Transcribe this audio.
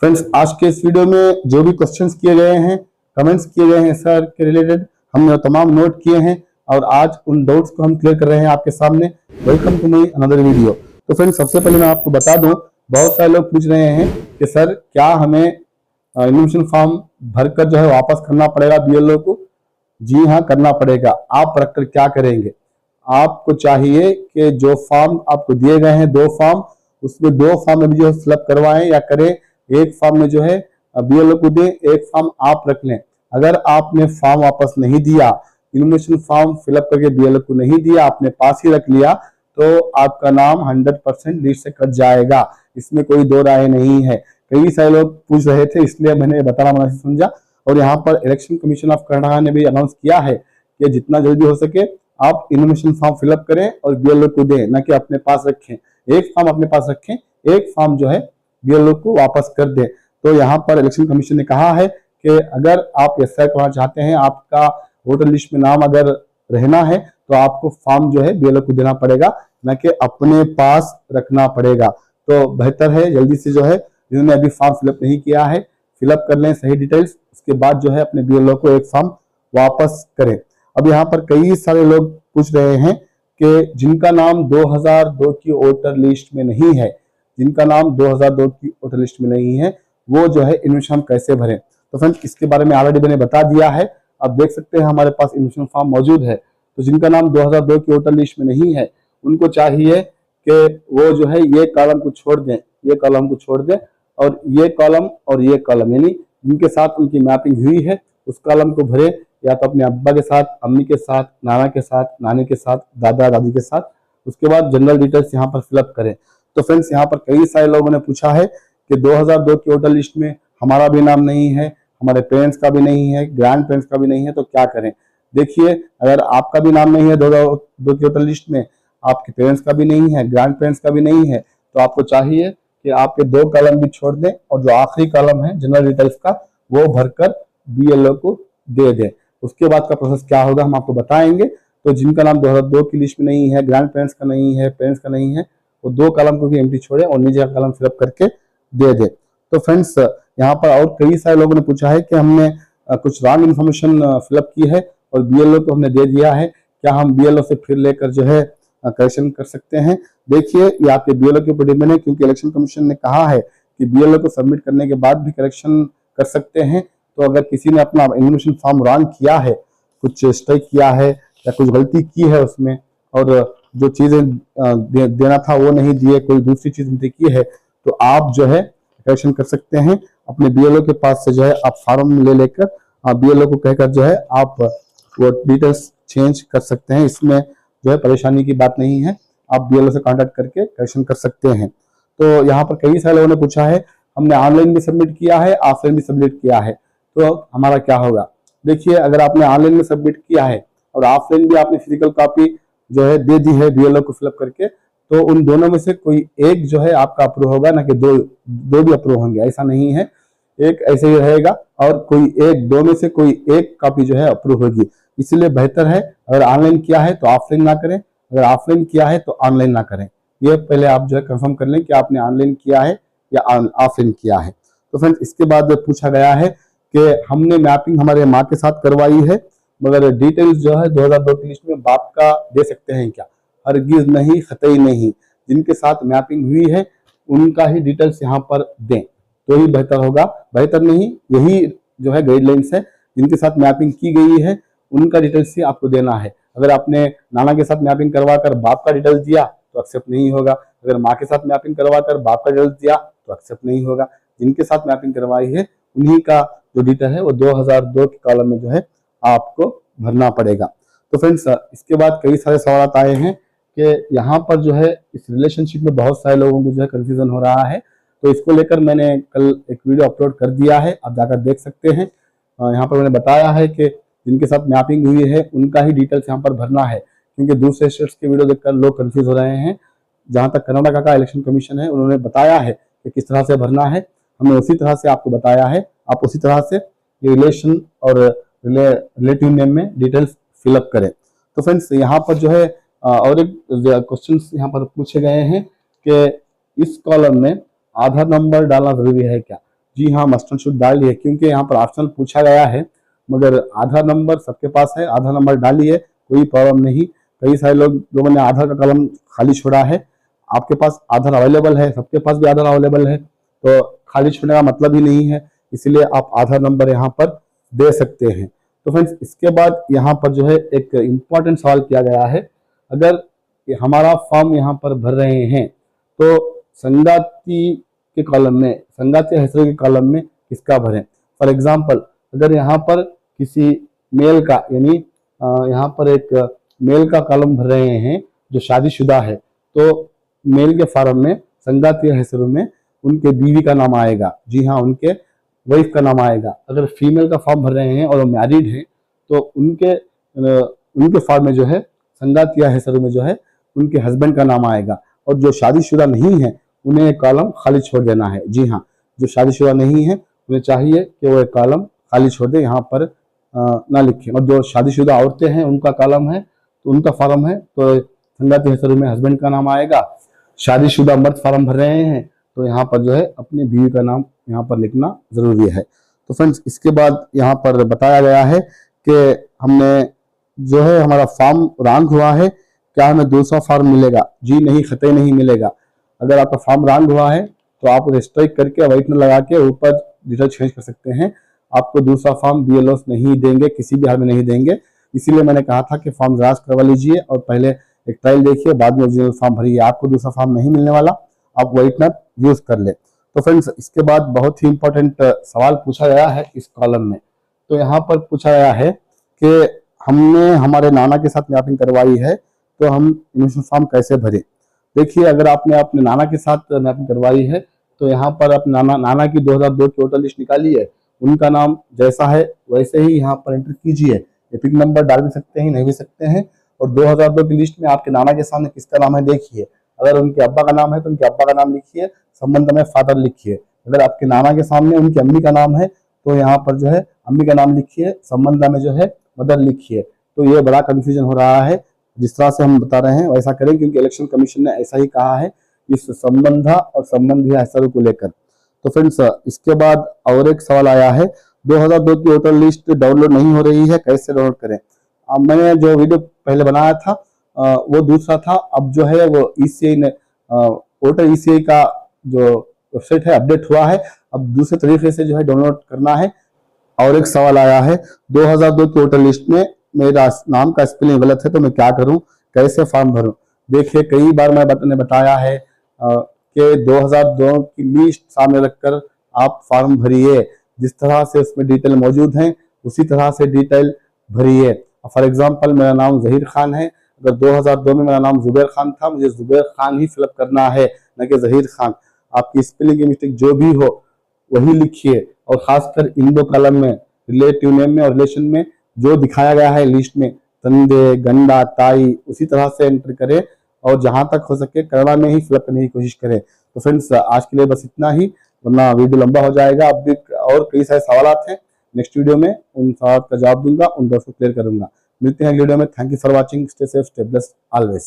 Friends, आज के इस वीडियो में जो भी क्वेश्चंस किए गए हैं, कमेंट्स किए गए हैं सर के रिलेटेड, हमने तमाम नोट किए हैं और आज उन डाउट्स को हम क्लियर कर रहे हैं आपके सामने। Welcome to my another video. तो फ्रेंड्स, सबसे पहले मैं आपको बता दूं, बहुत सारे लोग पूछ रहे हैं कि सर क्या हमें इन्फॉर्मेशन फॉर्म भरकर जो है वापस करना पड़ेगा बीएलओ को? जी हाँ, करना पड़ेगा। आप रखकर क्या करेंगे? आपको चाहिए कि जो फॉर्म आपको दिए गए हैं, 2 फॉर्म, उसमें 2 फॉर्म में भी जो है फिलअप करवाएं या करें। एक फॉर्म में जो है बीएलओ को दें, एक फॉर्म आप रख लें। अगर आपने फॉर्म वापस नहीं दिया, इन्फॉर्मेशन फॉर्म फिलअप करके बीएलओ को नहीं दिया, आपने पास ही रख लिया, तो आपका नाम 100% लिस्ट से कट जाएगा। इसमें कोई दो राय नहीं है। कई सारे लोग पूछ रहे थे, इसलिए मैंने बताना मुनासिब समझा। और यहाँ पर इलेक्शन कमीशन ऑफ कर्नाटक ने भी अनाउंस किया है कि जितना जल्दी हो सके आप इन्फॉर्मेशन फॉर्म फिलअप करें और बीएलओ को दें, न कि अपने पास रखें। एक फॉर्म अपने पास रखें, एक फॉर्म जो है बीएलओ को वापस कर दें। तो यहाँ पर इलेक्शन कमीशन ने कहा है कि अगर आप एसआई करना चाहते हैं, आपका वोटर लिस्ट में नाम अगर रहना है, तो आपको फॉर्म जो है बीएलओ को देना पड़ेगा, न कि अपने पास रखना पड़ेगा। तो बेहतर है जल्दी से जो है, जिन्होंने अभी फॉर्म फिलअप नहीं किया है, फिलअप कर लें सही डिटेल्स, उसके बाद जो है अपने बीएलओ को एक फॉर्म वापस करें। अब यहाँ पर कई सारे लोग पूछ रहे हैं कि जिनका नाम 2002 की वोटर लिस्ट में नहीं है, जिनका नाम 2002 की वोटर लिस्ट में नहीं है, वो जो है इन्फॉर्मेशन कैसे भरें? तो फ्रेंड्स, इसके बारे में ऑलरेडी मैंने बता दिया है। आप देख सकते हैं हमारे पास इन्फॉर्मेशन फॉर्म मौजूद है। तो जिनका नाम 2002 की वोटर लिस्ट में नहीं है, उनको चाहिए कि वो जो है ये कॉलम को छोड़ दें, ये कॉलम को छोड़ दें, और ये कॉलम और ये कॉलम, यानी जिनके साथ उनकी मैपिंग हुई है उस कॉलम को भरे, या तो अपने अब्बा के साथ, अम्मी के साथ, नाना के साथ, नानी के साथ, दादा दादी के साथ। उसके बाद जनरल डिटेल्स यहाँ पर फिलअप करें। तो फ्रेंड्स, यहाँ पर कई सारे लोगों ने पूछा है कि 2002 की वोटर लिस्ट में हमारा भी नाम नहीं है, हमारे पेरेंट्स का भी नहीं है, ग्रैंड पेरेंट्स का भी नहीं है, तो क्या करें? देखिए, अगर आपका भी नाम नहीं है 2002 की वोटर लिस्ट में, आपके पेरेंट्स का भी नहीं है, ग्रैंड पेरेंट्स का भी नहीं है, तो आपको चाहिए कि आपके 2 कॉलम भी छोड़ दें और जो आखिरी कॉलम है जनरल डिटेल्स का, वो भरकर बीएलओ को दे दें। उसके बाद का प्रोसेस क्या होगा हम आपको बताएंगे। तो जिनका नाम 2002 की लिस्ट में नहीं है, ग्रैंड पेरेंट्स का नहीं है, पेरेंट्स का नहीं है, वो 2 कॉलम को भी एम्प्टी छोड़े और नीचे का कॉलम फिलअप करके दे दे। तो फ्रेंड्स, यहाँ पर और कई सारे लोगों ने पूछा है कि हमने कुछ रॉन्ग इन्फॉर्मेशन फिलअप की है और बीएलओ को हमने दे दिया है, क्या हम बीएलओ से फिर लेकर जो है करेक्शन कर सकते हैं? देखिए, ये आपके बीएलओ के ऊपर डिपेंड है, क्योंकि इलेक्शन कमीशन ने कहा है कि बीएलओ को सबमिट करने के बाद भी करेक्शन कर सकते हैं। तो अगर किसी ने अपना इन्फॉर्मेशन फॉर्म रॉन्ग किया है, कुछ स्ट्राइक किया है या कुछ गलती की है उसमें, और जो चीजें देना था वो नहीं दिए, कोई दूसरी चीज की है, तो आप जो है करेक्शन कर सकते हैं। अपने बीएलओ के पास से जो है आप फॉर्म ले लेकर बीएलओ को कहकर जो है आप वो डिटेल्स चेंज कर सकते हैं। इसमें जो है परेशानी की बात नहीं है, आप बीएलओ से कांटेक्ट करके करेक्शन कर सकते हैं। तो यहाँ पर कई सारे लोगों ने पूछा है, हमने ऑनलाइन भी सबमिट किया है, ऑफलाइन भी सबमिट किया है, तो हमारा क्या होगा? देखिए, अगर आपने ऑनलाइन में सबमिट किया है और ऑफलाइन भी आपने फिजिकल कॉपी जो है दे दी है बीएलओ को फिलअप करके, तो उन दोनों में से कोई एक जो है आपका अप्रूव होगा, ना कि दो भी अप्रूव होंगे, ऐसा नहीं है। एक ऐसे ही रहेगा और कोई एक, 2 में से कोई एक कॉपी जो है अप्रूव होगी। इसलिए बेहतर है, अगर ऑनलाइन किया है तो ऑफलाइन ना करें, अगर ऑफलाइन किया है तो ऑनलाइन ना करें। ये पहले आप जो है कंफर्म कर लें कि आपने ऑनलाइन किया है या ऑफलाइन किया है। तो फ्रेंड्स, इसके बाद पूछा गया है कि हमने मैपिंग हमारे माँ के साथ करवाई है, मगर डिटेल्स जो है 2002 की लिस्ट में बाप का दे सकते हैं क्या? हरगिज नहीं, कतई नहीं। जिनके साथ मैपिंग हुई है उनका ही डिटेल्स यहाँ पर दें, तो ही बेहतर होगा। बेहतर नहीं, यही जो है गाइडलाइंस है। जिनके साथ मैपिंग की गई है उनका डिटेल्स ही आपको देना है। अगर आपने नाना के साथ मैपिंग करवा कर बाप का डिटेल्स दिया तो एक्सेप्ट नहीं होगा। अगर माँ के साथ मैपिंग करवा कर बाप का डिटेल्स दिया तो एक्सेप्ट नहीं होगा। जिनके साथ मैपिंग करवाई है उन्हीं का जो डिटेल है वो 2002 के कॉलम में जो है आपको भरना पड़ेगा। तो फ्रेंड्स, इसके बाद कई सारे सवाल आए हैं कि यहाँ पर जो है इस रिलेशनशिप में बहुत सारे लोगों को जो है कंफ्यूजन हो रहा है। तो इसको लेकर मैंने कल एक वीडियो अपलोड कर दिया है, आप जाकर देख सकते हैं। यहाँ पर मैंने बताया है कि जिनके साथ मैपिंग हुई है उनका ही डिटेल्स यहाँ पर भरना है, क्योंकि दूसरे स्टेट्स के वीडियो देखकर लोग कंफ्यूज हो रहे हैं। जहाँ तक कर्नाटक का इलेक्शन कमीशन है, उन्होंने बताया है कि किस तरह से भरना है, हमने उसी तरह से आपको बताया है। आप उसी तरह से रिलेशन और रिलेटिव नेम में डिटेल्स फिलअप करें। तो फ्रेंड्स, यहाँ पर जो है और एक क्वेश्चन यहाँ पर पूछे गए हैं कि इस कॉलम में आधार नंबर डालना जरूरी है क्या? जी हाँ, मस्ट एंड शुड डाल दिए, क्योंकि यहाँ पर ऑप्शन पूछा गया है, मगर आधार नंबर सबके पास है, आधार नंबर डालिए, कोई प्रॉब्लम नहीं। कई सारे लोगों ने आधार का कॉलम खाली छोड़ा है, आपके पास आधार अवेलेबल है, सबके पास भी आधार अवेलेबल है, तो खाली छोड़ने का मतलब ही नहीं है, इसीलिए आप आधार नंबर यहाँ पर दे सकते हैं। तो फ्रेंड्स, इसके बाद यहाँ पर जो है एक इम्पॉर्टेंट सवाल किया गया है, अगर हमारा फॉर्म यहाँ पर भर रहे हैं तो संगाति के कॉलम में, संगाति हैसर के कॉलम में किसका भरें। फॉर एग्जाम्पल, अगर यहाँ पर किसी मेल का, यानी यहाँ पर एक मेल का कॉलम भर रहे हैं जो शादीशुदा है, तो मेल के फॉर्म में संगाति हैसर में उनके बीवी का नाम आएगा, जी हाँ, उनके वाइफ का नाम आएगा। अगर फीमेल का फॉर्म भर रहे हैं और वो मैरिड हैं तो उनके फॉर्म में जो है संगाति हैसर में जो है उनके हस्बैंड का नाम आएगा, और जो शादीशुदा नहीं है उन्हें एक कॉलम खाली छोड़ देना है। जी हाँ, जो शादीशुदा नहीं है उन्हें चाहिए कि वो एक कॉलम खाली छोड़ दे, यहाँ पर ना लिखें। और जो शादीशुदा औरतें हैं उनका कॉलम है, तो उनका फॉर्म है, तो संगाति हैसर में हस्बैंड का नाम आएगा। शादीशुदा मर्द फॉर्म भर रहे हैं तो यहाँ पर जो है अपनी बीवी का नाम यहाँ पर लिखना जरूरी है। तो फ्रेंड्स, इसके बाद यहाँ पर बताया गया है कि हमने जो है हमारा फॉर्म रॉन्ग हुआ है, क्या हमें दूसरा फॉर्म मिलेगा। जी नहीं, खतई नहीं मिलेगा। अगर आपका फॉर्म रॉन्ग हुआ है तो आप उसे स्ट्राइक करके व्हाइटनर लगा के ऊपर डिटेल चेंज कर सकते हैं। आपको दूसरा फॉर्म BLO नहीं देंगे, किसी भी हाल में नहीं देंगे। इसीलिए मैंने कहा था कि फॉर्म ज़ेरॉक्स करवा लीजिए और पहले एक ट्रायल देखिए, बाद में ओरिजिनल फॉर्म भरिए, आपको दूसरा फॉर्म नहीं मिलने वाला, आप व्हाइटनर यूज कर ले। तो फ्रेंड्स, इसके बाद बहुत ही इंपॉर्टेंट सवाल पूछा गया है इस कॉलम में। तो यहाँ पर पूछा गया है कि हमने हमारे नाना के साथ मैपिंग करवाई है, तो हम इन्वेस्टमेंट फॉर्म कैसे भरें। देखिए, अगर आपने अपने नाना के साथ मैपिंग करवाई है तो यहाँ पर अपने नाना की 2002 की वोटर लिस्ट निकाली है, उनका नाम जैसा है वैसे ही यहाँ पर एंटर कीजिए। एपिक नंबर डाल भी सकते हैं, नहीं भी सकते हैं। और 2002 की लिस्ट में आपके नाना के सामने किसका नाम है देखिए। अगर उनके अब्बा का नाम है तो उनके अब्बा का नाम लिखिए, संबंध में फादर लिखिए। अगर आपके नाना के सामने उनकी अम्मी का नाम है तो यहाँ पर जो है अम्मी का नाम लिखिए, संबंध में जो है मदर लिखिए। तो ये बड़ा कंफ्यूजन हो रहा है, जिस तरह से हम बता रहे हैं वैसा करें, क्योंकि इलेक्शन कमीशन ने ऐसा ही कहा है इस संबंधा और संबंधी हैसर को लेकर। तो फ्रेंड्स, इसके बाद और एक सवाल आया है, 2002 की वोटर लिस्ट डाउनलोड नहीं हो रही है, कैसे डाउनलोड करें। मैंने जो वीडियो पहले बनाया था वो दूसरा था, अब जो है वो ECI ने वोटर ECI का जो वेबसाइट है अपडेट हुआ है, अब दूसरे तरीके से जो है डाउनलोड करना है। और एक सवाल आया है, 2002 की वोटर लिस्ट में मेरा नाम का स्पेलिंग गलत है तो मैं क्या करूं, कैसे फॉर्म भरूं। देखिए, कई बार मैंने बताया है कि 2002 की लिस्ट सामने रखकर आप फॉर्म भरिए, जिस तरह से उसमें डिटेल मौजूद हैं उसी तरह से डिटेल भरिए। फॉर एग्जांपल, मेरा नाम जहीर खान है, अगर 2002 में मेरा नाम जुबैर खान था, मुझे जुबैर खान ही फिलअप करना है, न कि जहीर खान। आपकी स्पेलिंग की मिस्टेक जो भी हो वही लिखिए, और खासकर इन दो कॉलम में, रिलेटिव नेम में और रिलेशन में, जो दिखाया गया है लिस्ट में, तंदे, गंडा, ताई, उसी तरह से एंटर करें, और जहां तक हो सके कन्नड़ा में ही फिलअप करने की कोशिश करें। तो फ्रेंड्स, आज के लिए बस इतना ही, वरना वीडियो लंबा हो जाएगा। अब भी और कई सारे सवाल हैं, नेक्स्ट वीडियो में उन सवाल का जवाब दूंगा, उन डाउट्स को क्लियर करूंगा। मिलते हैं अगले वीडियो में। Thank you for watching, stay safe, stay blessed always.